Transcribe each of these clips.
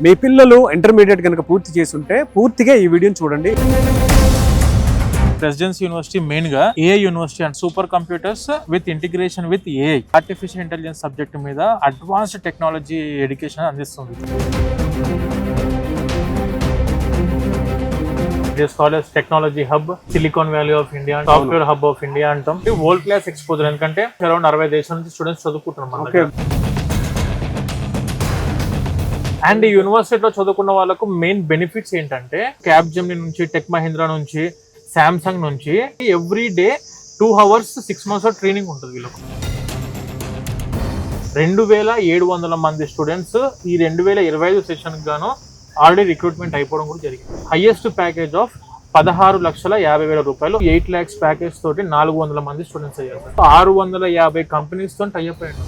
మీ పిల్లలు ఇంటర్మీడియట్ కనుక పూర్తి చేసుంటే పూర్తిగా ఈ వీడియోని చూడండి. ప్రెసిడెన్సీ యూనివర్సిటీ మెయిన్ గా AI university and super computers with integration with AI artificial intelligence subject మీద అడ్వాన్స్డ్ టెక్నాలజీ ఎడ్యుకేషన్ అందిస్తుంది. College technology hub, silicon valley of India, software hub of India అంటాం. వరల్డ్ క్లాస్ ఎక్స్పోజర్, ఎందుకంటే around 60 దేశాల నుంచి students చదువుకుంటున్నాం. And ఈ యూనివర్సిటీలో చదువుకున్న వాళ్ళకు మెయిన్ బెనిఫిట్స్ ఏంటంటే క్యాప్జెమినీ నుంచి, టెక్ మహీంద్రా నుంచి, శాంసంగ్ నుంచి every day 2 hours 6 months training ఉంటుంది వీళ్ళకు. 2700 మంది స్టూడెంట్స్ ఈ 2025 సెషన్ గాను ఆల్రెడీ రిక్రూట్మెంట్ అయిపోవడం కూడా జరిగింది. హైయెస్ట్ ప్యాకేజ్ ఆఫ్ 16,50,000 రూపాయలు, 8 lakhs ప్యాకేజ్ తోటి 400 మంది స్టూడెంట్స్ అయ్యారు. 650 కంపెనీస్ తో టైఅప్ అయ్యారు.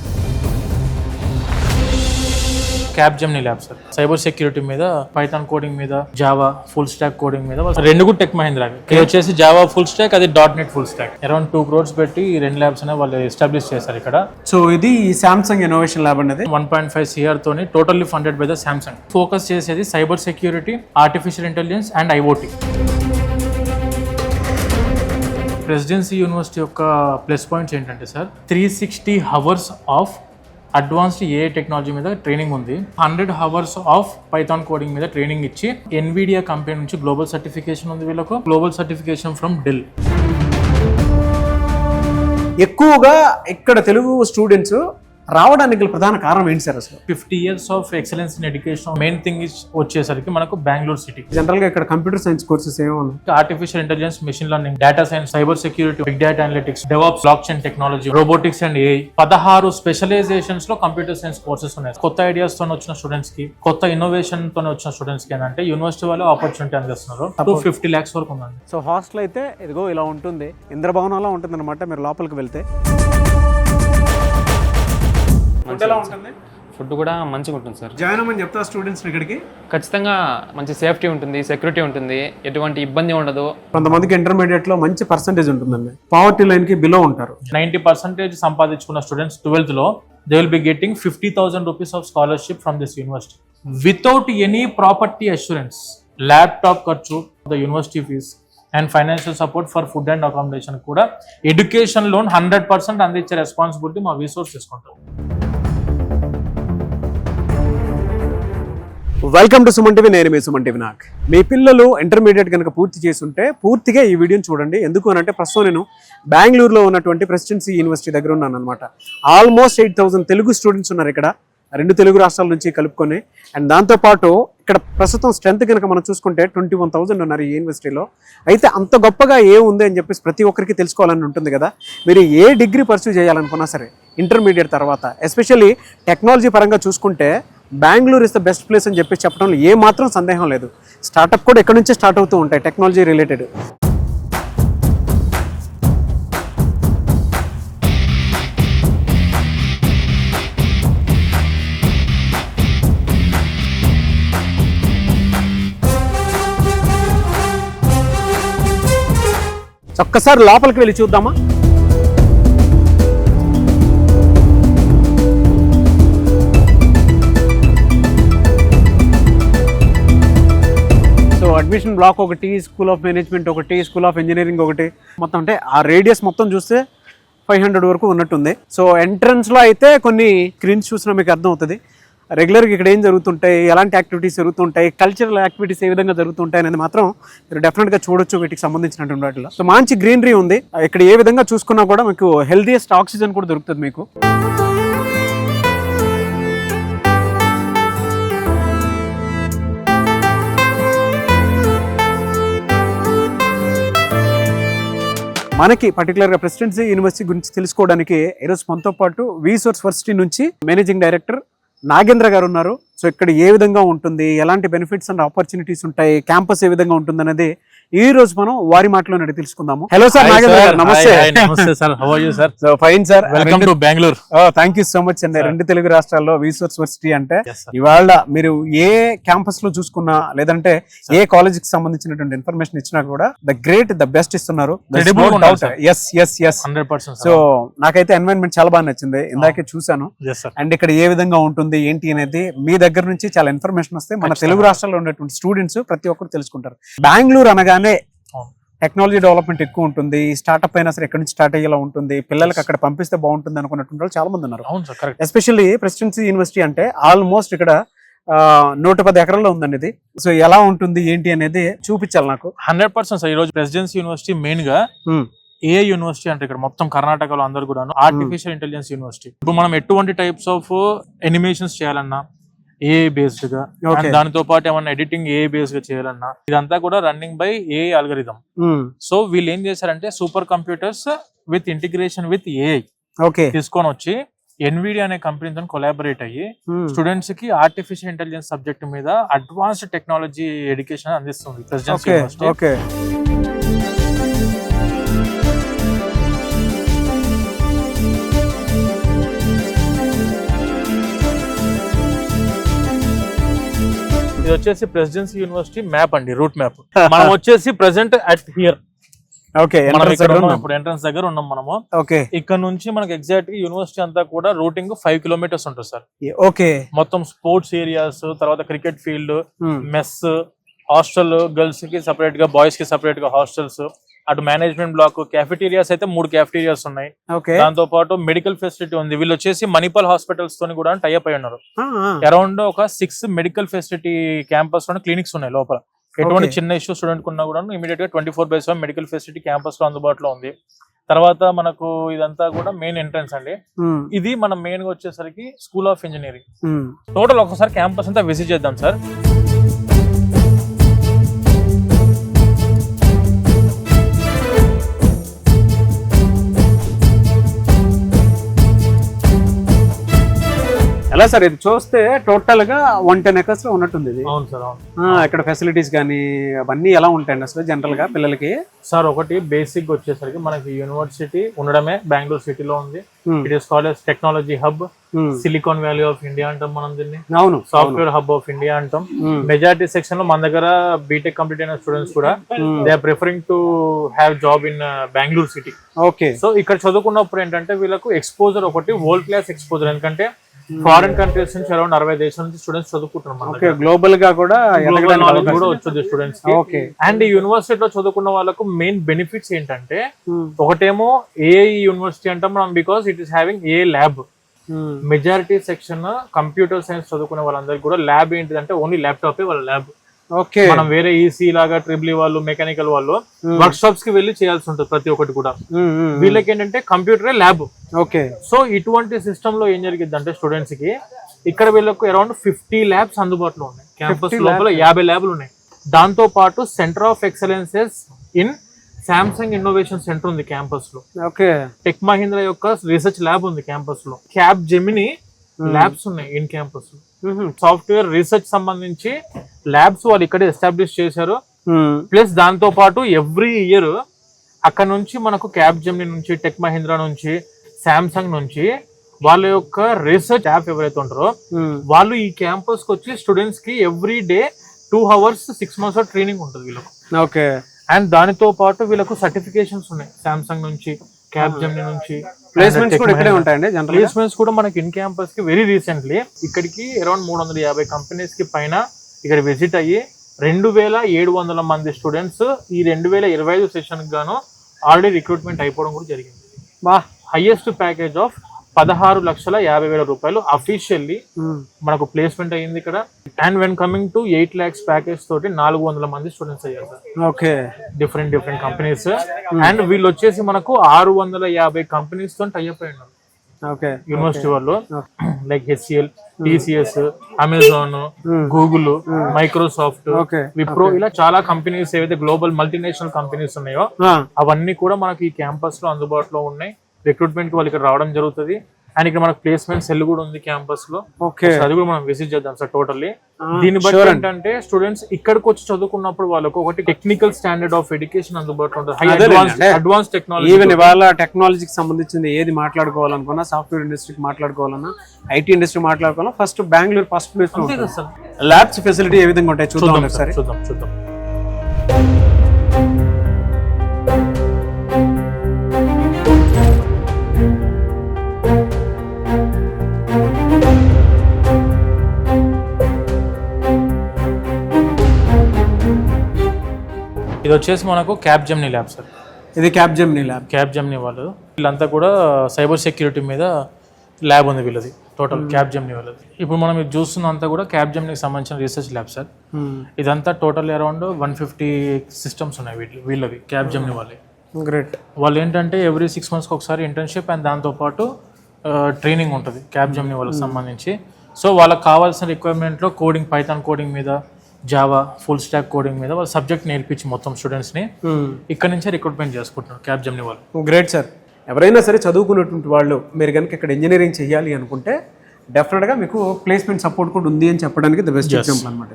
Capgemini lab sir, cyber security మీద, పైథాన్ కోడింగ్ మీద, జావా ఫుల్ స్టాక్ కోడింగ్ మీద, 2 కూడా టెక్ మహీంద్రా. వచ్చేసి జావా ఫుల్ స్టాక్, అది .NET full stock. Around 2 crores పెట్టి 2 ల్యాబ్స్ అనేవి వాళ్ళు ఎస్టాబ్లిష్ చేశారు ఇక్కడ. సో ఇది సామ్సంగ్ ఇన్నోవేషన్ ల్యాబ్ అనేది 1.5 CR తోని totally funded by the Samsung. Focus చేసేది cyber security, artificial intelligence and IoT. Presidency university యొక్క ప్లస్ పాయింట్స్ ఏంటంటే sir, 360 hours of advanced AI technology మీద ట్రైనింగ్ ఉంది. 100 hours ఆఫ్ పైథాన్ కోడింగ్ మీద training ఇచ్చి, Nvidia company నుంచి global certification ఉంది వీళ్ళకు, గ్లోబల్ సర్టిఫికేషన్ ఫ్రమ్ డెల్. ఎక్కువగా ఇక్కడ తెలుగు స్టూడెంట్స్ రావడానికి ప్రధాన కారణం ఏంటి సార్? అసలు 50 years of excellence in education main thing వచ్చేసరికి మనకు బెంగళూరు సిటీ. జనరల్ గా ఇక్కడ కంప్యూటర్ సైన్స్ కోర్సెస్ ఏమో ఉన్నాయి. Artificial intelligence, machine learning, data science, cyber security, big data analytics, devops, blockchain technology, robotics and AI. 16 specializations లో computer science courses ఉన్నాయి. కొత్త ideas తో వచ్చిన స్టూడెంట్స్ కి, కొత్త ఇన్నోవేషన్ తో వచ్చిన స్టూడెంట్స్ కి ఏంటంటే యూనివర్సిటీ వాళ్ళు ఆపర్చునిటీ అందిస్తున్నారు. 50 lakhs వరకు ఉందండి. సో హాస్టల్ అయితే ఇదిగో ఇలా ఉంటుంది, ఇంద్రభవనంలో ఉంటుంది అనమాట. మీరు లోపలికి వెళ్తే ఫుడ్ కూడా మంచిగా ఉంటుంది సార్. జాయిన్ అవ్వమని చెప్తా స్టూడెంట్స్ ఇక్కడికి. ఖచ్చితంగా మంచి సేఫ్టీ ఉంటుంది, సెక్యూరిటీ ఉంటుంది, ఎటువంటి ఇబ్బంది ఉండదు. కొంతమందికి ఇంటర్మీడియట్ లో మంచి పర్సంటేజ్ ఉంటుందండి, పావర్టీ లైన్ కి బిలో ఉంటారు. 90% సంపాదించుకున్న స్టూడెంట్స్ 12th లో they will be getting 50,000 rupees of scholarship from this university without any property assurance. Laptop ఖర్చు, the university fees and financial support for food and accommodation కూడా, education loan 100% అందించే responsibility మా resource తీసుకుంటాం. Welcome to Suman TV. నేను మీ Suman TV. మీ పిల్లలు intermediate కనుక పూర్తి చేసుంటే పూర్తిగా ఈ వీడియోని చూడండి. ఎందుకు అని అంటే ప్రస్తుతం నేను బెంగళూరులో ఉన్నటువంటి ప్రెసిడెన్సీ యూనివర్సిటీ దగ్గర ఉన్నాను అనమాట. ఆల్మోస్ట్ 8,000 తెలుగు స్టూడెంట్స్ ఉన్నారు ఇక్కడ, 2 తెలుగు రాష్ట్రాల నుంచి కలుపుకొని. అండ్ దాంతోపాటు ఇక్కడ ప్రస్తుతం స్ట్రెంత్ కనుక మనం చూసుకుంటే 21,000 ఉన్నారు ఈ యూనివర్సిటీలో. అయితే అంత గొప్పగా ఏముంది అని చెప్పేసి ప్రతి ఒక్కరికి తెలుసుకోవాలని ఉంటుంది కదా. మీరు ఏ డిగ్రీ పర్సూ చేయాలనుకున్నా సరే ఇంటర్మీడియట్ తర్వాత, ఎస్పెషల్లీ టెక్నాలజీ పరంగా చూసుకుంటే Bengaluru is the best place అని చెప్పి చెప్పడంలో ఏ మాత్రం సందేహం లేదు. స్టార్టప్ కూడా ఎక్కడి నుంచే స్టార్ట్ అవుతూ ఉంటాయి టెక్నాలజీ రిలేటెడ్. ఒక్కసారి లోపలికి వెళ్ళి చూద్దామా? అడ్మిషన్ బ్లాక్ ఒకటి, స్కూల్ ఆఫ్ మేనేజ్మెంట్ ఒకటి, స్కూల్ ఆఫ్ ఇంజనీరింగ్ ఒకటి, మొత్తం అంటే ఆ రేడియస్ మొత్తం చూస్తే 500 వరకు ఉన్నట్టుంది. సో ఎంట్రన్స్లో అయితే కొన్ని స్క్రీన్స్ చూసినా మీకు అర్థం అవుతుంది రెగ్యులర్గా ఇక్కడ ఏం జరుగుతుంటాయి, ఎలాంటి యాక్టివిటీస్ జరుగుతుంటాయి, కల్చరల్ యాక్టివిటీస్ ఏ విధంగా జరుగుతుంటాయి అనేది మాత్రం మీరు డెఫినెట్గా చూడొచ్చు వీటికి సంబంధించినటువంటి వాటిలో. సో మంచి గ్రీనరీ ఉంది ఇక్కడ. ఏ విధంగా చూసుకున్నా కూడా మీకు హెల్దీయెస్ట్ ఆక్సిజన్ కూడా దొరుకుతుంది మీకు. మనకి పర్టికులర్గా ప్రెసిడెన్సీ యూనివర్సిటీ గురించి తెలుసుకోవడానికి ఈరోజు మనతో పాటు రీసోర్స్ వర్సిటీ నుంచి మేనేజింగ్ డైరెక్టర్ నాగేంద్ర గారు ఉన్నారు. సో ఇక్కడ ఏ విధంగా ఉంటుంది, ఎలాంటి బెనిఫిట్స్ అండ్ ఆపర్చునిటీస్ ఉంటాయి, క్యాంపస్ ఏ విధంగా ఉంటుందనేది ఈ రోజు మనం వారి మాటలో తెలుసుకుందాము. హలో సార్ నాగేంద్ర గారు, నమస్తే. నమస్తే sir, how are you sir? So fine sir, welcome to Bengaluru. Thank you so much అండి. 2 తెలుగు రాష్ట్రాల్లో రీసోర్స్ వర్సిటీ అంటే ఇవాళ మీరు ఏ క్యాంపస్ లో చూసుకున్నా లేదంటే ఏ కాలేజ్ కి సంబంధించినటువంటి ఇన్ఫర్మేషన్ ఇచ్చినా కూడా ద గ్రేట్ ద బెస్ట్ ఇస్తున్నారు. సో నాకైతే ఎన్వైరన్మెంట్ చాలా బాగా నచ్చింది, ఇందాకే చూసాను. అండ్ ఇక్కడ ఏ విధంగా ఉంటుంది ఏంటి అనేది మీ దగ్గర నుంచి చాలా ఇన్ఫర్మేషన్ వస్తే మన తెలుగు రాష్ట్రాల్లో ఉన్నటువంటి స్టూడెంట్స్ ప్రతి ఒక్కరు తెలుసుకుంటారు. బెంగళూరు అనగానే టెక్నాలజీ డెవలప్మెంట్ ఎక్కువ ఉంటుంది, స్టార్ట్అప్ అయినా సరే ఎక్కడి నుంచి స్టార్ట్ అయ్యేలా ఉంటుంది, పిల్లలకి అక్కడ పంపిస్తే బాగుంటుంది అనుకున్నటువంటి వాళ్ళు చాలా మంది ఉన్నారు. ఎస్పెషల్లీ ప్రెసిడెన్సీ యూనివర్సిటీ అంటే ఆల్మోస్ట్ ఇక్కడ 110 ఎకరాల్లో ఉందండి ఇది. సో ఎలా ఉంటుంది ఏంటి అనేది చూపించాలి నాకు. 100% సార్. ఈ రోజు ప్రెసిడెన్సీ యూనివర్సిటీ మెయిన్ గా ఏ యూనివర్సిటీ అంటే ఇక్కడ మొత్తం కర్ణాటకలో అందరు కూడా ఆర్టిఫిషియల్ ఇంటెలిజెన్స్ యూనివర్సిటీ. ఇప్పుడు మనం ఎటువంటి టైప్స్ ఆఫ్ ఎనిమేషన్స్ చేయాలన్నా ఏ బేస్డ్ గా, దానితో పాటు ఏమన్నా ఎడిటింగ్ ఏ బేస్డ్ గా చేయాలన్నా ఇదంతా కూడా running by A algorithm. So వీళ్ళు ఏం చేశారంటే super computers with integration with AI తీసుకొని వచ్చి ఎన్విడియా అనే కంపెనీతో కొలాబరేట్ అయ్యి స్టూడెంట్స్ కి ఆర్టిఫిషియల్ ఇంటెలిజెన్స్ సబ్జెక్ట్ మీద అడ్వాన్స్డ్ టెక్నాలజీ ఎడ్యుకేషన్ అందిస్తుంది ప్రెసిడెన్సీ యూనివర్సిటీ. ఇది వచ్చేసి ప్రెసిడెన్సీ యూనివర్సిటీ మ్యాప్ అండి, రూట్ మ్యాప్. మనం వచ్చేసి ప్రెసెంట్ అట్ హియర్, ఇప్పుడు ఎంట్రన్స్ దగ్గర ఉన్నాం మనము. ఇక్కడ నుంచి మనకి ఎగ్జాక్ట్ గా యూనివర్సిటీ అంతా కూడా రూటింగ్ 5 కిలోమీటర్స్ ఉంటుంది సార్. మొత్తం స్పోర్ట్స్ ఏరియాస్, తర్వాత cricket field, mess, hostel, girls కి సపరేట్ గా, బాయ్స్ కి సపరేట్ గా హాస్టల్స్, అటు మేనేజ్మెంట్ బ్లాక్, క్యాఫెటీరియాస్ అయితే 3 క్యాఫెటీరియాస్ ఉన్నాయి. దాంతో పాటు మెడికల్ ఫెసిలిటీ ఉంది. వీళ్ళు వచ్చేసి మణిపాల్ హాస్పిటల్స్ తోని కూడా టైఅప్ అయి ఉన్నారు. అరౌండ్ ఒక 6 మెడికల్ ఫెసిలిటీ క్యాంపస్ లో క్లినిక్స్ ఉన్నాయి లోపల. ఎటువంటి చిన్న ఇష్యూ స్టూడెంట్ కున్నా కూడా ఇమీడియట్ గా 24/7 మెడికల్ ఫెసిలిటీ క్యాంపస్ లో అందుబాటులో ఉంది. తర్వాత మనకు ఇదంతా కూడా మెయిన్ ఎంట్రన్స్ అండి. ఇది మనం మెయిన్ గా వచ్చేసరికి స్కూల్ ఆఫ్ ఇంజనీరింగ్. టోటల్ ఒకసారి క్యాంపస్ అంతా విజిట్ చేద్దాం సార్. ఎలా సార్ ఇది చూస్తే టోటల్ గా 110 acres లో ఉన్నట్టుంది ఇది. అవును సార్, అవును. ఇక్కడ ఫెసిలిటీస్ కానీ అవన్నీ ఎలా ఉంటాయండి అసలు జనరల్ గా పిల్లలకి? సార్ ఒకటి బేసిక్ వచ్చేసరికి మనకి యూనివర్సిటీ ఉండడమే బెంగళూరు సిటీలో ఉంది. It is called technology hub, silicon valley of India అంటాం మనం దీన్ని. అవును, సాఫ్ట్వేర్ హబ్ ఆఫ్ ఇండియా అంటాం. మెజారిటీ సెక్షన్ లో మన దగ్గర బీటెక్ కంప్లీట్ అయిన స్టూడెంట్స్ కూడా they are preferring to have job in Bengaluru city. Okay, so ఇక్కడ చదువుకున్నప్పుడు ఏంటంటే వీళ్ళకు ఎక్స్పోజర్ ఒకటి వరల్డ్ క్లాస్ ఎక్స్పోజర్. ఎందుకంటే ఫారిన్ కంట్రీస్ నుంచి అరౌండ్ 60 దేశాల నుంచి స్టూడెంట్స్ చదువుకుంటున్నారు. గ్లోబల్ గా కూడా కూడా వచ్చింది స్టూడెంట్స్ కి. అండ్ ఈ యూనివర్సిటీలో చదువుకున్న వాళ్ళకు మెయిన్ బెనిఫిట్స్ ఏంటంటే ఒకటేమో ఏఐ యూనివర్సిటీ అంటాం మనం, because it is having a lab. Majority section computer science చదువుకునే వాళ్ళందరికీ కూడా ల్యాబ్ ఏంటిదంటే ఓన్లీ ల్యాప్టాప్ వాళ్ళ ల్యాబ్. మనం వేరే ఈసీ లాగా ట్రిపుల్ వాళ్ళు, మెకానికల్ వాళ్ళు వర్క్ షాప్స్ కి వెళ్ళి చేయాల్సి ఉంటుంది ప్రతి ఒక్కటి కూడా. వీళ్ళకి ఏంటంటే కంప్యూటరే ల్యాబ్. ఓకే, సో ఇటువంటి సిస్టమ్ లో ఏం జరిగింది అంటే స్టూడెంట్స్ కి ఇక్కడ వీళ్ళకు అరౌండ్ 50 ల్యాబ్స్ అందుబాటులో ఉన్నాయి. క్యాంపస్ లోపల 50 ల్యాబ్లు ఉన్నాయి. దాంతో పాటు centre of excellences in Samsung innovation centre ఉంది క్యాంపస్ లో. ఓకే, టెక్ మహీంద్రా యొక్క రీసెర్చ్ ల్యాబ్ ఉంది క్యాంపస్ లో. క్యాప్ జెమిని ల్యాబ్స్ ఉన్నాయి ఇన్ క్యాంపస్ లో. సాఫ్ట్వేర్ రీసెర్చ్ సంబంధించి ల్యాబ్స్ వాళ్ళు ఇక్కడే ఎస్టాబ్లిష్ చేశారు. ప్లస్ దాంతో పాటు ఎవ్రీ ఇయర్ అక్కడ నుంచి మనకు క్యాప్ జెమిని నుంచి, టెక్ మహీంద్రా నుంచి, సామ్సంగ్ నుంచి వాళ్ళ యొక్క రీసెర్చ్ యాప్ ఎవరైతే ఉంటారో వాళ్ళు ఈ క్యాంపస్ కి వచ్చి స్టూడెంట్స్ కి every day 2 hours 6 months training ఉంటుంది వీళ్ళకు. ఓకే, అండ్ దానితో పాటు వీళ్ళకు సర్టిఫికేషన్స్ ఉన్నాయి సామ్సంగ్ నుంచి, క్యాప్ జెమిని నుంచి. ప్లేస్మెంట్స్ కూడా ఇక్కడే ఉంటాయండి. ప్లేస్మెంట్స్ కూడా మనకి ఇన్ క్యాంపస్ కి వెరీ రీసెంట్లీ ఇక్కడికి అరౌండ్ 350 కంపెనీస్ కి పైన ఇక్కడ విజిట్ అయ్యి 2700 మంది స్టూడెంట్స్ ఈ 2025 సెషన్ గాను ఆల్రెడీ రిక్రూట్మెంట్ అయిపోవడం కూడా జరిగింది. హైయెస్ట్ ప్యాకేజ్ ఆఫ్ 16,50,000 రూపాయలు అఫీషియల్లీ మనకు ప్లేస్మెంట్ అయ్యింది ఇక్కడ. And when coming to 8 lakhs package తోటి 400 మంది స్టూడెంట్స్ అయ్యారు sir. Okay, different companies. And వీళ్ళు వచ్చేసి మనకు 650 కంపెనీస్ తో టైఅప్ అయి ఉన్నారు. ఓకే, యూనివర్సిటీ వాళ్ళు like HCL, TCS, Amazon, Google, Microsoft, Wipro, ఇలా చాలా కంపెనీస్ ఏవైతే గ్లోబల్ మల్టీనేషనల్ కంపెనీస్ ఉన్నాయో అవన్నీ కూడా మనకి ఈ క్యాంపస్ లో అందుబాటులో ఉన్నాయి. రిక్రూట్మెంట్ కి వాళ్ళు ఇక్కడ రావడం జరుగుతుంది. అండ్ ఇక్కడ మనకు ప్లేస్మెంట్ సెల్ కూడా ఉంది క్యాంపస్ లో. అది కూడా మనం విజిట్ చేద్దాం సార్ టోటల్లీ. దీన్ని బట్టి ఏంటంటే స్టూడెంట్స్ ఇక్కడికి వచ్చి చదువుకున్నప్పుడు వాళ్ళకు ఒకటి టెక్నికల్ స్టాండర్డ్ ఆఫ్ ఎడ్యుకేషన్ అందుబాటులో ఉంటుంది. అడ్వాన్స్ టెక్నాలజీ, ఈవెన్ ఇవాళ టెక్నాలజీకి సంబంధించింది ఏది మాట్లాడుకోవాలనుకున్నా, సాఫ్ట్వేర్ ఇండస్ట్రీకి మాట్లాడుకోవాలన్నా, ఐటీ ఇండస్ట్రీ మాట్లాడుకోవాలన్నా ఫస్ట్ బెంగళూరు ఫస్ట్ ప్లేస్ లో ఉంటుంది. ల్యాబ్స్ ఫెసిలిటీ ఏ విధంగా ఉంటాయి చూద్దాం ఒకసారి. చూద్దాం. ఇది వచ్చేసి మనకు క్యాప్ జెమినీ ల్యాబ్ సార్. ఇది cap Gemini lab. Cap Gemini వాళ్ళు వీళ్ళంతా కూడా సైబర్ సెక్యూరిటీ మీద ల్యాబ్ ఉంది వీళ్ళది, టోటల్ క్యాప్ జెమినీ వాళ్ళది. ఇప్పుడు మనం ఇది చూస్తున్నంతా కూడా క్యాప్ జెమినీకి సంబంధించిన రీసెర్చ్ ల్యాబ్ సార్. ఇదంతా టోటల్ అరౌండ్ 150 సిస్టమ్స్ ఉన్నాయి వీళ్ళవి క్యాప్ జెమినీ వాళ్ళవి. గ్రేట్. వాళ్ళు ఏంటంటే ఎవ్రీ 6 months ఒకసారి ఇంటర్న్షిప్ అండ్ దాంతోపాటు ట్రైనింగ్ ఉంటుంది క్యాప్ జెమినీ వాళ్ళకి సంబంధించి. సో వాళ్ళకి కావాల్సిన రిక్వైర్మెంట్లో కోడింగ్, పైథాన్ కోడింగ్ మీద, జావా, ఫుల్ స్టాక్ కోడింగ్ మీద వాళ్ళ సబ్జెక్ట్ నేర్పించి మొత్తం స్టూడెంట్స్ని ఇక్కడ నుంచే రిక్రూట్మెంట్ చేసుకుంటున్నారు క్యాప్ జెమినీ వాళ్ళు. Great sir. ఎవరైనా సరే చదువుకున్నటువంటి వాళ్ళు మీరు కనుక ఇక్కడ ఇంజనీరింగ్ చేయాలి అనుకుంటే డెఫినెట్గా మీకు ప్లేస్మెంట్ సపోర్ట్ కూడా ఉంది అని చెప్పడానికి ద బెస్ట్ ఎగ్జాంపుల్ అనమాట.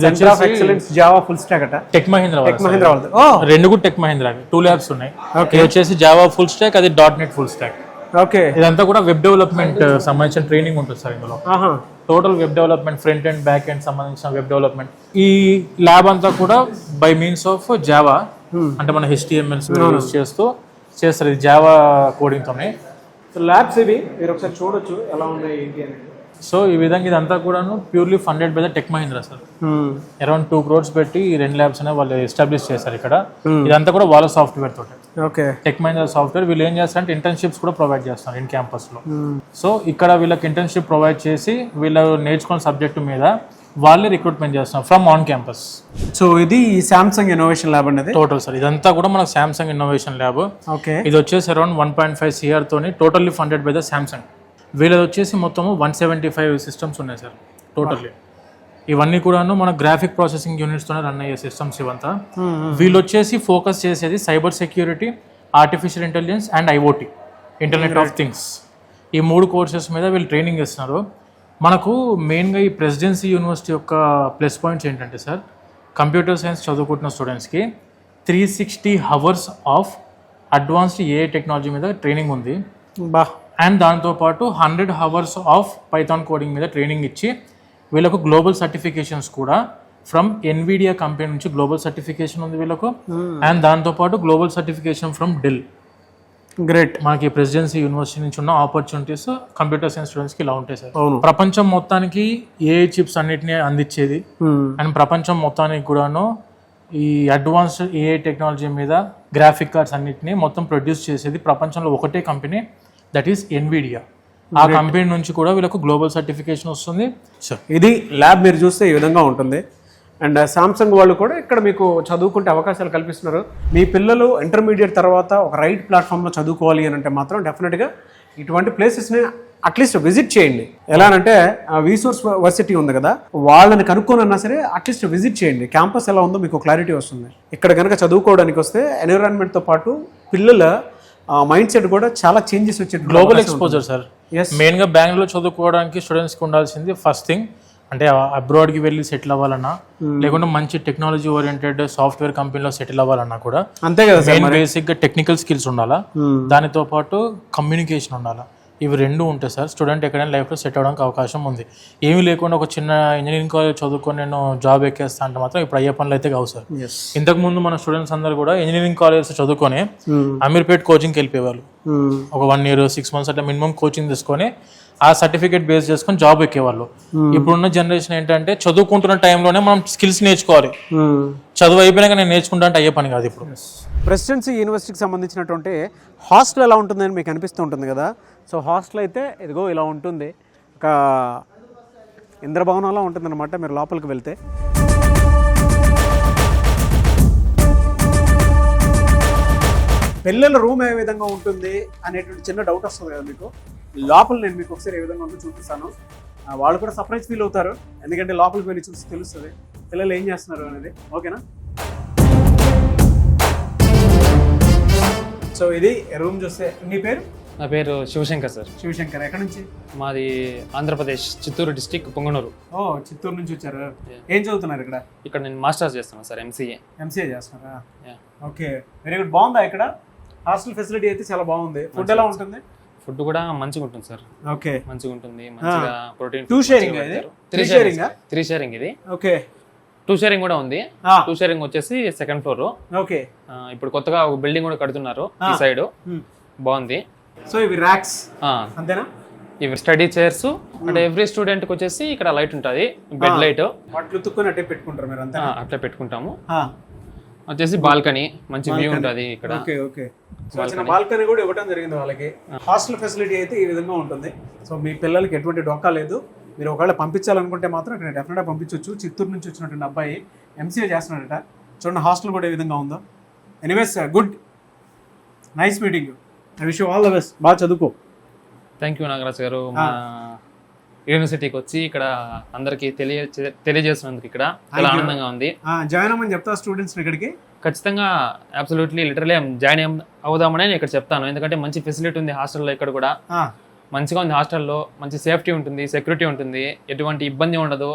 Centre of excellence Java full stock అట టెక్ మహీంద్రా వాళ్ళది. రెండు కూడా టెక్ మహీంద్రా 2 ల్యాబ్స్ ఉన్నాయి. ఇది వచ్చేసి జావా ఫుల్ స్టాక్, అది .NET ఫుల్ స్టాక్. ఓకే. ఇదంతా కూడా వెబ్ డెవలప్మెంట్ సంబంధించిన ట్రైనింగ్ ఉంటుంది సార్ ఇందులో. Total web development, front and back end సంబంధించిన వెబ్ డెవలప్మెంట్. ఈ ల్యాబ్ అంతా కూడా బై మీన్స్ ఆఫ్ జావా, అంటే మన HTML యూస్ చేస్తూ చేస్తారు. ఇది జావా కోడింగ్తోనే ల్యాబ్స్ ఇవి. మీరు ఒకసారి చూడొచ్చు ఎలా ఉన్నాయి ఏంటి అనేది. సో ఈ విధంగా ఇదంతా కూడాను purely funded by the tech Mahindra sir. Around 2 crores పెట్టి ఈ 2 ల్యాబ్స్ అనేవి వాళ్ళు ఎస్టాబ్లిష్ చేశారు ఇక్కడ. ఇదంతా కూడా వాళ్ళ సాఫ్ట్వేర్ తోటి. ఓకే. Tech Mahindra software. వీళ్ళు ఏం చేస్తారంటే ఇంటర్న్షిప్స్ కూడా ప్రొవైడ్ చేస్తారు ఇన్ క్యాంపస్లో. సో ఇక్కడ వీళ్ళకి ఇంటర్న్షిప్ ప్రొవైడ్ చేసి వీళ్ళు నేర్చుకున్న సబ్జెక్టు మీద వాళ్ళే రిక్రూట్మెంట్ చేస్తున్నారు ఫ్రమ్ ఆన్ క్యాంపస్. సో ఇది సామ్సంగ్ ఇన్నోవేషన్ ల్యాబ్ అనేది టోటల్ సార్. ఇదంతా కూడా మనకు సామ్సంగ్ ఇన్నోవేషన్ ల్యాబ్. ఓకే. ఇది వచ్చేసి అరౌండ్ 1.5 CR తోని totally funded by the Samsung. వీళ్ళది వచ్చేసి మొత్తము 175 సిస్టమ్స్ ఉన్నాయి సార్ టోటల్లీ. ఇవన్నీ కూడాను మన గ్రాఫిక్ ప్రాసెసింగ్ యూనిట్స్తోనే రన్ అయ్యే సిస్టమ్స్ ఇవంతా. వీళ్ళు వచ్చేసి ఫోకస్ చేసేది cyber security, artificial intelligence and IoT, internet of things. ఈ 3 కోర్సెస్ మీద వీళ్ళు ట్రైనింగ్ ఇస్తున్నారు. మనకు మెయిన్గా ఈ ప్రెసిడెన్సీ యూనివర్సిటీ యొక్క ప్లస్ పాయింట్స్ ఏంటంటే సార్, కంప్యూటర్ సైన్స్ చదువుకుంటున్న స్టూడెంట్స్కి 360 hours of advanced AI technology మీద ట్రైనింగ్ ఉంది. అండ్ దాంతోపాటు 100 hours ఆఫ్ పైథాన్ కోడింగ్ మీద ట్రైనింగ్ ఇచ్చి వీళ్ళకు గ్లోబల్ సర్టిఫికేషన్స్ కూడా ఫ్రమ్ NVIDIA కంపెనీ నుంచి గ్లోబల్ సర్టిఫికేషన్ ఉంది వీళ్ళకు. అండ్ దాంతోపాటు global certification from Dell. Great. మనకి ప్రెసిడెన్సీ యూనివర్సిటీ నుంచి ఉన్న ఆపర్చునిటీస్ కంప్యూటర్ సైన్స్ స్టూడెంట్స్కి ఇలా ఉంటాయి సార్. ప్రపంచం మొత్తానికి AI చిప్స్ అన్నిటినీ అందించేది అండ్ ప్రపంచం మొత్తానికి కూడాను ఈ అడ్వాన్స్డ్ AI టెక్నాలజీ మీద గ్రాఫిక్ కార్డ్స్ అన్నిటినీ మొత్తం ప్రొడ్యూస్ చేసేది ప్రపంచంలో ఒకటే కంపెనీ, దట్ ఈస్ NVIDIA. ఆ కంపెనీ నుంచి కూడా వీళ్ళకు గ్లోబల్ సర్టిఫికేషన్ వస్తుంది. ఇది ల్యాబ్ మీరు చూస్తే ఈ విధంగా ఉంటుంది. అండ్ సామ్సంగ్ వాళ్ళు కూడా ఇక్కడ మీకు చదువుకుంటే అవకాశాలు కల్పిస్తున్నారు. మీ పిల్లలు ఇంటర్మీడియట్ తర్వాత ఒక రైట్ ప్లాట్ఫామ్లో చదువుకోవాలి అని అంటే మాత్రం డెఫినెట్గా ఇటువంటి ప్లేసెస్ని అట్లీస్ట్ విజిట్ చేయండి. ఎలా అంటే వీసోర్స్ వర్సిటీ ఉంది కదా, వాళ్ళని కనుక్కోనన్నా సరే అట్లీస్ట్ విజిట్ చేయండి. క్యాంపస్ ఎలా ఉందో మీకు క్లారిటీ వస్తుంది. ఇక్కడ కనుక చదువుకోవడానికి వస్తే ఎన్విరాన్మెంట్తో పాటు పిల్లల మైండ్ సెట్ కూడా చాలా చేంజెస్ వచ్చే గ్లోబల్ ఎక్స్పోజర్ సార్. మెయిన్గా బెంగళూరులో చదువుకోవడానికి స్టూడెంట్స్కి ఉండాల్సింది ఫస్ట్ థింగ్ అంటే అబ్రాడ్కి వెళ్ళి సెటిల్ అవ్వాలన్నా, లేకుంటే మంచి టెక్నాలజీ ఓరియంటెడ్ సాఫ్ట్వేర్ కంపెనీలో సెటిల్ అవ్వాలన్నా కూడా అంతే కదా. మెయిన్ బేసిక్గా టెక్నికల్ స్కిల్స్ ఉండాలా, దానితో పాటు కమ్యూనికేషన్ ఉండాలా. ఇవి 2 ఉంటాయి సార్. స్టూడెంట్ ఎక్కడైనా లైఫ్లో సెట్ అవ్వడానికి అవకాశం ఉంది. ఏమీ లేకుండా ఒక చిన్న ఇంజనీరింగ్ కాలేజ్ చదువుకొని నేను జాబ్ ఎక్కేస్తా అంటే మాత్రం ఇప్పుడు అయ్యే పనులు అయితే కావు సార్. ఇంతకుముందు మన స్టూడెంట్స్ అందరూ కూడా ఇంజనీరింగ్ కాలేజ్ చదువుకొని అమీర్పేట్ కోచింగ్కి వెళ్ళిపోయేవాళ్ళు. ఒక 1 year 6 months అట్లా మినిమం కోచింగ్ తీసుకొని ఆ సర్టిఫికేట్ బేస్ చేసుకొని జాబ్ ఎక్కేవాళ్ళు. ఇప్పుడున్న జనరేషన్ ఏంటంటే చదువుకుంటున్న టైంలోనే మనం స్కిల్స్ నేర్చుకోవాలి. చదువు అయిపోయినాక నేను నేర్చుకుంటా అంటే అయ్యే పని కాదు. ఇప్పుడు ప్రెసిడెన్సీ యూనివర్సిటీకి సంబంధించినటువంటి హాస్టల్ ఎలా ఉంటుందని మీకు అనిపిస్తూ ఉంటుంది కదా. సో హాస్టల్ అయితే ఇదిగో ఇలా ఉంటుంది. ఒక ఇంద్రభవనంలా ఉంటుందన్నమాట మీరు లోపలికి వెళ్తే. పిల్లల రూమ్ ఏ విధంగా ఉంటుంది అనేటువంటి చిన్న డౌట్ వస్తుంది కదా మీకు. లోపల నేను మీకు ఒకసారి ఏ విధంగా ఉందో చూపిస్తాను. వాళ్ళు కూడా సర్ప్రైజ్ ఫీల్ అవుతారు, ఎందుకంటే లోపలికి వెళ్ళి చూసి తెలుస్తుంది పిల్లలు ఏం చేస్తున్నారు అనేది. ఓకేనా? సో ఇది రూమ్ చూస్తే. నీ పేరు? నా పేరు శివశంకర్ సార్. శివశంకర్. ఎక్కడి నుంచి? మాది ఆంధ్రప్రదేశ్, చిత్తూరు డిస్టిక్, పొంగనూరు. ఓ, చిత్తూరు నుంచి వచ్చారు. ఏం చదువుతున్నారు ఇక్కడ? ఇక్కడ నేను మాస్టర్స్ చేస్తున్నాను సార్, ఎంసీఏ చేస్తున్నారా? Okay, very good. బాగుందా ఇక్కడ? హాస్టల్ ఫెసిలిటీ అయితే చాలా బాగుంది. ఫుడ్ ఎలా ఉంటుంది? ఫుడ్ కూడా మంచిగా ఉంటుంది సార్. ఓకే, మంచిగా ఉంటుంది. మంచిగా ప్రోటీన్. 2 sharing ఇది? 3 sharing ఇది. ఓకే, 2 sharing కూడా ఉంది. 2 sharing వచ్చేసి 2nd floor. ఓకే. ఇప్పుడు కొత్తగా ఒక బిల్డింగ్ కూడా కడుతున్నారు ఈ సైడ్, బాగుంది. సో ఇవి ర్యాక్స్ అంతేనా? ఇవి స్టడీ చైర్స్. అంటే ఎవ్రీ స్టూడెంట్ కి వచ్చేసి ఇక్కడ లైట్ ఉంటుంది, బెడ్ లైట్. వాటిలో తుక్కుని అట్టే పెట్టుకుంటారు మీరు? అంతే, అట్లా పెట్టుకుంటాము. వచ్చేసి బాల్కనీ మంచి వ్యూ ఉంటుంది ఇక్కడ. Okay okay. సో చిన్న బాల్కనీ కూడా ఇవ్వడం జరిగింది వాళ్ళకి. హాస్టల్ ఫెసిలిటీ అయితే ఈ విధంగా ఉంటుంది. సో మీ పిల్లలకి ఎటువంటి డోకా లేదు. మీరు ఒకవేళ పంపించాలనుకుంటే మాత్రం ఇక్కడ డెఫినెట్గా పంపించవచ్చు. చిత్తూరు నుంచి వచ్చినటువంటి అబ్బాయి ఎంసీఏ చేస్తున్నాడట. చూడండి హాస్టల్ కూడా ఏ విధంగా ఉందో. Anyways good, nice meeting. I wish you all the best. బాగా చదువుకో. థ్యాంక్ యూ నాగరాజ్ గారు, మా యూనివర్సిటీకి వచ్చి ఇక్కడ అందరికి తెలియజేసినందుకు ఇక్కడ చాలా ఆనందంగా ఉంది. జాయిన్ అవ్వమని చెప్తా స్టూడెంట్స్ ఇక్కడికి. ఖచ్చితంగా అబ్సల్యూట్లీ లిటరలీ జాయిన్ అవుదామని నేను ఇక్కడ చెప్తాను. ఎందుకంటే మంచి ఫెసిలిటీ ఉంది హాస్టల్లో. ఇక్కడ కూడా మంచిగా ఉంది. హాస్టల్లో మంచి సేఫ్టీ ఉంటుంది, సెక్యూరిటీ ఉంటుంది, ఎటువంటి ఇబ్బంది ఉండదు.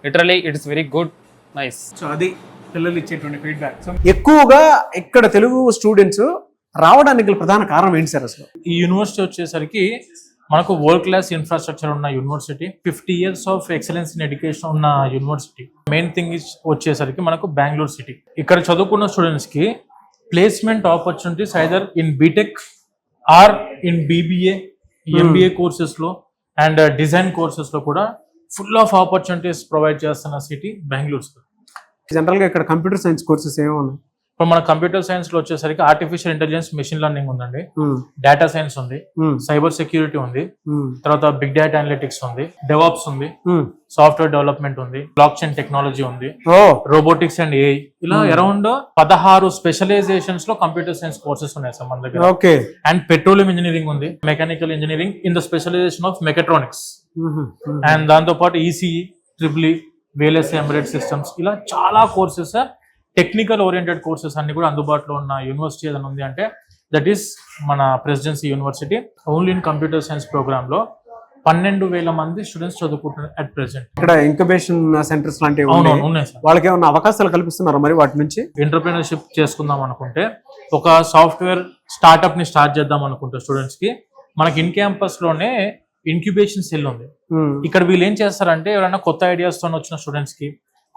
Literally it's very good, nice. So అది పిల్లలు ఇచ్చేటువంటి ఫీడ్బ్యాక్. సో ఎక్కువగా ఇక్కడ తెలుగు స్టూడెంట్స్ రావడానికి గల ప్రధాన కారణం ఏంటి సార్ అసలు? ఈ యూనివర్సిటీ వచ్చేసరికి మనకు వరల్డ్ క్లాస్ ఇన్ఫ్రాస్ట్రక్చర్ ఉన్న university, 50 years of excellence in education ఉన్న యూనివర్సిటీ. మెయిన్ థింగ్ వచ్చేసరికి మనకు బెంగళూరు సిటీ. ఇక్కడ చదువుకున్న స్టూడెంట్స్ కి placement opportunities either in BTech or in BBA, MBA courses లో అండ్ డిజైన్ కోర్సెస్ లో కూడా ఫుల్ ఆఫ్ ఆపర్చునిటీస్ ప్రొవైడ్ చేస్తున్న సిటీ బెంగళూరు. జనరల్ గా ఇక్కడ కంప్యూటర్ సైన్స్ కోర్సెస్ ఏమున్నాయి? ఇప్పుడు మన కంప్యూటర్ సైన్స్ లో వచ్చేసరికి ఆర్టిఫిషియల్ ఇంటెలిజెన్స్, మెషిన్ లెర్నింగ్ ఉందండి, డేటా సైన్స్ ఉంది, సైబర్ సెక్యూరిటీ ఉంది, తర్వాత బిగ్ డేటా అనలిటిక్స్ ఉంది, డెవాప్స్ ఉంది, సాఫ్ట్వేర్ డెవలప్మెంట్ ఉంది, బ్లాక్ చైన్ టెక్నాలజీ ఉంది, రోబోటిక్స్ అండ్ ఏఐ. ఇలా అరౌండ్ 16 స్పెషలైజేషన్స్ లో కంప్యూటర్ సైన్స్ కోర్సెస్ ఉన్నాయి సార్ మన దగ్గర. ఓకే. అండ్ పెట్రోలియం ఇంజనీరింగ్ ఉంది, mechanical engineering in the specialization of mechatronics, and దాంతో పాటు ECE, triple VLSI, embedded systems, ఇలా చాలా కోర్సెస్, టెక్నికల్ ఓరియంటెడ్ కోర్సెస్ అన్ని కూడా అందుబాటులో ఉన్న యూనివర్సిటీ ఏదైనా ఉంది అంటే దట్ ఈస్ మన Presidency University. Only in computer science program లో 12,000 మంది స్టూడెంట్స్ చదువుకుంటున్నారు అట్ ప్రెసెంట్. ఇక్కడ ఇంక్యుబేషన్ సెంటర్స్ లాంటివి ఉన్నాయి సార్. వాళ్ళకి ఏమైనా అవకాశాలు కల్పిస్తున్నారు మరి వాటి నుంచి? ఎంటర్‌ప్రెన్యూర్‌షిప్ చేసుకుందాం అనుకుంటే, ఒక సాఫ్ట్వేర్ స్టార్ట్అప్ ని స్టార్ట్ చేద్దాం అనుకుంటే స్టూడెంట్స్ కి మనకి ఇన్ క్యాంపస్ లోనే ఇంక్యుబేషన్ సెల్ ఉంది. ఇక్కడ వీళ్ళు ఏం చేస్తారంటే ఎవరైనా కొత్త ఐడియాస్ తో వచ్చిన స్టూడెంట్స్ కి,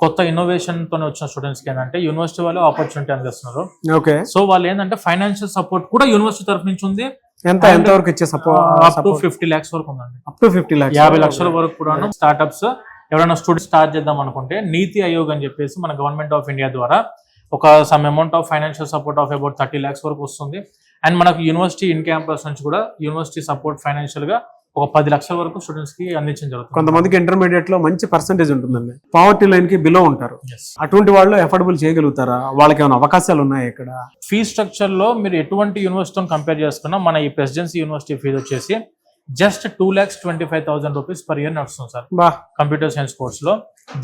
కొత్త ఇన్నోవేషన్ తో వచ్చిన స్టూడెంట్స్ కి ఏంటంటే యూనివర్సిటీ వాళ్ళు ఆపర్చునిటీ అందిస్తున్నారు. ఓకే. సో వాళ్ళు ఏంటంటే ఫైనాన్షియల్ సపోర్ట్ కూడా యూనివర్సిటీ తరఫు నుంచి ఉంది. ఎంత వరకు ఇచ్చే సపోర్ట్? అప్ టు 50 lakhs వరకు ఉందండి. అప్ టు 50 lakhs, 50 లక్షల వరకు కూడా. స్టార్ట్అప్స్ ఎవరైనా స్టూడెంట్ స్టార్ట్ చేద్దాం అనుకుంటే నీతి ఆయోగ్ అని చెప్పేసి మన గవర్నమెంట్ ఆఫ్ ఇండియా ద్వారా ఒక some amount of financial support of about 30 lakhs వరకు వస్తుంది. అండ్ మనకు యూనివర్సిటీ ఇన్ క్యాంపస్ నుంచి కూడా యూనివర్సిటీ సపోర్ట్ ఫైనాన్షియల్ గా ఒక 10 లక్షల వరకు స్టూడెంట్స్ కి అందించడం జరుగుతుంది. కొంతమందికి ఇంటర్మీడియట్ లో మంచి పర్సెంటేజ్ ఉంటుందండి, పావర్టీ లైన్ కి బిలో ఉంటారు. Yes. అటువంటి వాళ్ళు ఎఫోర్డబుల్ చేయగలుగుతారా? వాళ్ళకి ఏమైనా అవకాశాలు ఉన్నాయి ఇక్కడ? ఫీ స్ట్రక్చర్ లో మీరు ఎటువంటి యూనివర్సిటీతో కంపేర్ చేసుకున్నా మన ఈ ప్రెసిడెన్సీ యూనివర్సిటీ ఫీజు వచ్చేసి జస్ట్ 2,25,000 రూపీస్ పర్ ఇయర్ నడుస్తుంది సార్ కంప్యూటర్ సైన్స్ కోర్స్ లో.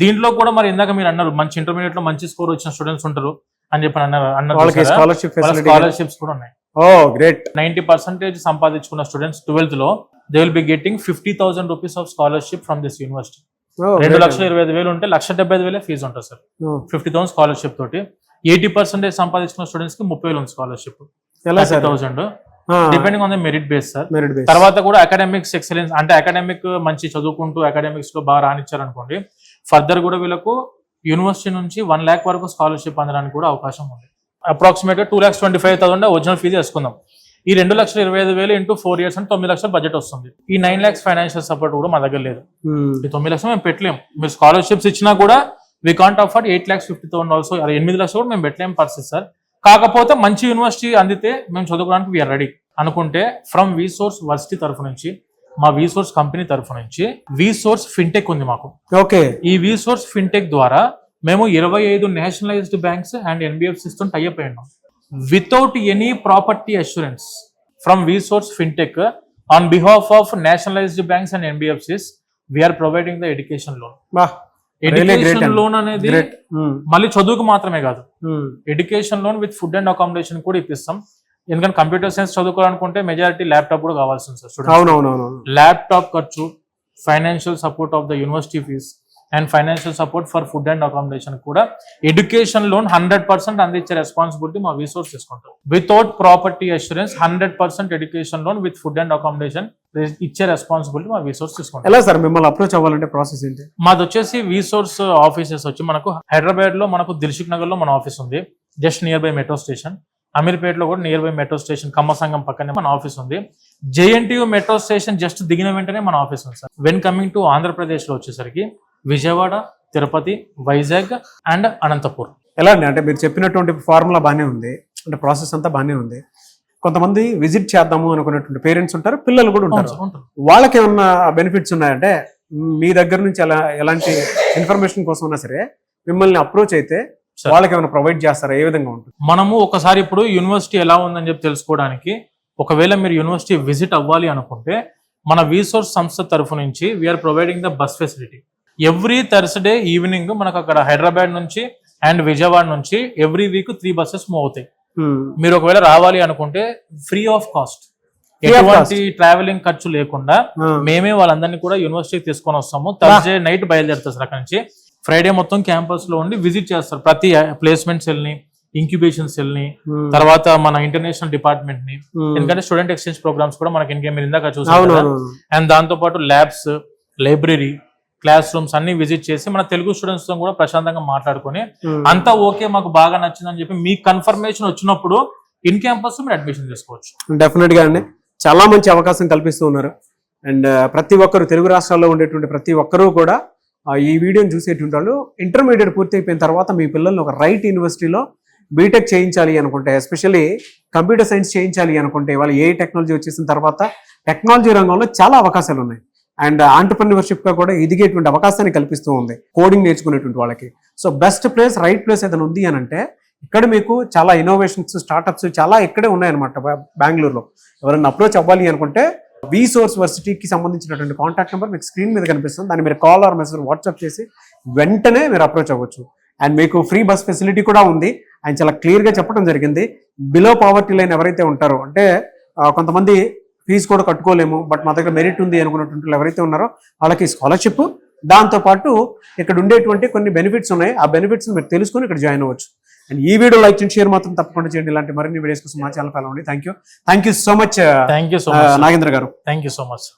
దీంట్లో కూడా మరి ఇందాక మీరు అన్నారు మంచి ఇంటర్మీడియట్ లో మంచి స్కోర్ వచ్చిన స్టూడెంట్స్ ఉంటారు అని చెప్పి అన్నారు. స్కాలర్షిప్స్ కూడా ఉన్నాయి. ఓ గ్రేట్. 90% సంపాదించుకున్న స్టూడెంట్స్ 12th లో they will be getting 50,000 rupees of scholarship from this university. 2,25,000 ఉంటే 1,75,000 ఫీజు ఉంటుంది సార్. 50,000 స్కాలర్షిప్ తోటి 80% సంపాదించుకున్న స్టూడెంట్స్ కి 30,000 ఉంది scholarship. 30,000 depending on the merit base sir. తర్వాత కూడా అకాడమిక్స్ ఎక్సలెన్స్ అంటే అకాడమిక్ మంచి చదువుకుంటూ అకాడమిక్స్ లో బాగా రానిచ్చారనుకోండి, ఫర్దర్ కూడా వీళ్ళకు యూనివర్సిటీ నుంచి 1 lakh వరకు స్కాలర్షిప్ అందడానికి కూడా అవకాశం ఉంది. అప్రాక్సిమేట్ గా 2,25,000 ఒరిజినల్ ఫీజు వేసుకుందాం. ఈ 2,25,000 ఇంటూ 4 years అంటే 9 లక్షల బడ్జెట్ వస్తుంది. ఈ 9 lakhs ఫైనాన్షియల్ సపోర్ట్ కూడా మా దగ్గర లేదు. ఈ 9 లక్షలు మేము పెట్టలేము. మీరు స్కాలర్షిప్స్ ఇచ్చినా కూడా వీ కాంట్ అఫోర్డ్ 8,50,000 ఆల్సో. 8 లక్షలు కూడా మేము పెట్టలేము పరిస్థితి సార్. కాకపోతే మంచి యూనివర్సిటీ అందితే మేము చదువుకోవడానికి వీఆర్ రెడీ అనుకుంటే ఫ్రమ్ వీసోర్స్ వర్సిటీ తరఫు నుంచి, మా వీసోర్స్ కంపెనీ తరఫు నుంచి వీసోర్స్ ఫిన్టెక్ ఉంది మాకు. ఓకే. ఈ వీసోర్స్ ఫిన్టెక్ ద్వారా మేము 25 నేషనలైజ్డ్ బ్యాంక్స్ అండ్ NBFCs తో టై అప్ అయి ఉన్నాం. Without any property assurance from VSource fintech on behalf of nationalised banks and NBFCs we are providing the education loan. Education loan అనేది మళ్ళీ చదువుకు మాత్రమే కాదు, education loan with food and accommodation కూడా ఇప్పిస్తాం. ఎందుకంటే కంప్యూటర్ సైన్స్ చదువుకోవాలనుకుంటే మెజారిటీ ల్యాప్టాప్ కూడా కావాల్సింది సార్. ల్యాప్టాప్ ఖర్చు, financial support of the university fees and financial support for food and accommodation కూడా ఎడ్యుకేషన్ లోన్ 100% అందించే రెస్పాన్సిబిలిటీ మా రీసోర్స్ తీసుకుంటాం. Without property assurance 100% education loan with food and accommodation ఇచ్చే responsibility మా resource తీసుకుంటాం. ఎలా సార్ మిమ్మల్ని అప్రోచ్ అవ్వాలంటే ప్రాసెస్ ఏంటి? మాది వచ్చేసి వీసోర్స్ ఆఫీసెస్ వచ్చి మనకు హైదరాబాద్ లో మనకు దిల్సుఖ్ నగర్ లో మన ఆఫీస్ ఉంది, just nearby metro station. అమీర్పేటలో కూడా nearby metro station Kammasangam పక్కనే మన ఆఫీస్ ఉంది. JNTU మెట్రో స్టేషన్ జస్ట్ దిగిన వెంటనే మన ఆఫీస్ ఉంది sir. When coming to Andhra Pradesh లో వచ్చేసరికి విజయవాడ, తిరుపతి, వైజాగ్ అండ్ అనంతపూర్. ఎలా అండి, అంటే మీరు చెప్పినటువంటి ఫార్ములా బాగానే ఉంది, అంటే ప్రాసెస్ అంతా బాగానే ఉంది. కొంతమంది విజిట్ చేద్దాము అనుకున్నటువంటి పేరెంట్స్ ఉంటారు, పిల్లలు కూడా ఉంటారు. వాళ్ళకి ఏమన్నా బెనిఫిట్స్ ఉన్నాయంటే మీ దగ్గర నుంచి ఎలాంటి ఇన్ఫర్మేషన్ కోసం ఉన్నా సరే మిమ్మల్ని అప్రోచ్ అయితే వాళ్ళకి ఏమైనా ప్రొవైడ్ చేస్తారా? ఏ విధంగా ఉంటుంది? మనము ఒకసారి ఇప్పుడు యూనివర్సిటీ ఎలా ఉందని చెప్పి తెలుసుకోవడానికి, ఒకవేళ మీరు యూనివర్సిటీ విజిట్ అవ్వాలి అనుకుంటే మన వీసోర్స్ సంస్థ తరఫు నుంచి we are providing the bus facility. Every Thursday evening మనకు అక్కడ హైదరాబాద్ నుంచి అండ్ విజయవాడ నుంచి ఎవ్రీ వీక్ 3 buses మూవ్ అవుతాయి. మీరు ఒకవేళ రావాలి అనుకుంటే ఫ్రీ ఆఫ్ కాస్ట్, ఎటువంటి ట్రావెలింగ్ ఖర్చు లేకుండా మేమే వాళ్ళందరినీ కూడా యూనివర్సిటీకి తీసుకొని వస్తాము. థర్స్డే నైట్ బయలుదేరుతారు సార్. అక్కడ నుంచి ఫ్రైడే మొత్తం క్యాంపస్ లో ఉండి విజిట్ చేస్తారు. ప్రతి ప్లేస్మెంట్ సెల్ ని, ఇంక్యుబేషన్ సెల్ ని, తర్వాత మన ఇంటర్నేషనల్ డిపార్ట్మెంట్ ని, ఎందుకంటే స్టూడెంట్ ఎక్స్చేంజ్ ప్రోగ్రామ్స్ కూడా మనకి మీరు ఇందాక చూసారు. అండ్ దాంతో పాటు ల్యాబ్స్, లైబ్రరీ, క్లాస్ రూమ్స్ అన్ని విజిట్ చేసి మన తెలుగు స్టూడెంట్స్ తో కూడా ప్రశాంతంగా మాట్లాడుకొని అంతా ఓకే మాకు బాగా నచ్చిందని చెప్పి మీకు కన్ఫర్మేషన్ వచ్చినప్పుడు ఇన్ క్యాంపస్ మీరు అడ్మిషన్ చేసుకోవచ్చు. డెఫినెట్ గా అండి, చాలా మంచి అవకాశం కల్పిస్తూ ఉన్నారు. అండ్ ప్రతి ఒక్కరు తెలుగు రాష్ట్రాల్లో ఉండేటువంటి ప్రతి ఒక్కరూ కూడా ఈ వీడియోని చూసేటువంటి వాళ్ళు ఇంటర్మీడియట్ పూర్తి అయిపోయిన తర్వాత మీ పిల్లల్ని ఒక రైట్ యూనివర్సిటీలో బీటెక్ చేయించాలి అనుకుంటే, ఎస్పెషల్లీ కంప్యూటర్ సైన్స్ చేయించాలి అనుకుంటే, వాళ్ళు ఏ టెక్నాలజీ వచ్చేసిన తర్వాత టెక్నాలజీ రంగంలో చాలా అవకాశాలు ఉన్నాయి. అండ్ ఆంటర్‌ప్రెన్యూర్‌షిప్ గా కూడా ఎదిగేటువంటి అవకాశాన్ని కల్పిస్తూ ఉంది కోడింగ్ నేర్చుకునేటువంటి వాళ్ళకి. So best place, right place ఏదైనా ఉంది అని అంటే ఇక్కడ మీకు చాలా ఇన్నోవేషన్స్, స్టార్టప్స్ చాలా ఇక్కడే ఉన్నాయన్నమాట బెంగళూరులో. ఎవరైనా అప్రోచ్ అవ్వాలి అనుకుంటే వీసోర్స్ వర్సిటీకి సంబంధించినటువంటి కాంటాక్ట్ నెంబర్ మీకు స్క్రీన్ మీద కనిపిస్తుంది. దాన్ని మీరు కాల్ ఆర్ మెసేజ్ వాట్సాప్ చేసి వెంటనే మీరు అప్రోచ్ అవ్వచ్చు. అండ్ మీకు ఫ్రీ బస్ ఫెసిలిటీ కూడా ఉంది. ఆయన చాలా క్లియర్గా చెప్పడం జరిగింది. బిలో పావర్టీ లైన్ ఎవరైతే ఉంటారో, అంటే కొంతమంది ఫీజు కూడా కట్టుకోలేము బట్ మా దగ్గర మెరిట్ ఉంది అనుకున్నటువంటి ఎవరైతే ఉన్నారో వాళ్ళకి స్కాలర్షిప్, దాంతోపాటు ఇక్కడ ఉండేటువంటి కొన్ని బెనిఫిట్స్ ఉన్నాయి. ఆ బెనిఫిట్స్ మీరు తెలుసుకొని ఇక్కడ జాయిన్ అవ్వచ్చు. అండ్ ఈ వీడియో లైక్ చేయండి, షేర్ మాత్రం తప్పకుండా చేయండి. ఇలాంటి మరిన్ని వీడియోస్ కోసం మా ఛానల్ ఫాలో అవ్వండి. Thank you so much thank you Nagendra గారు. Thank you so much.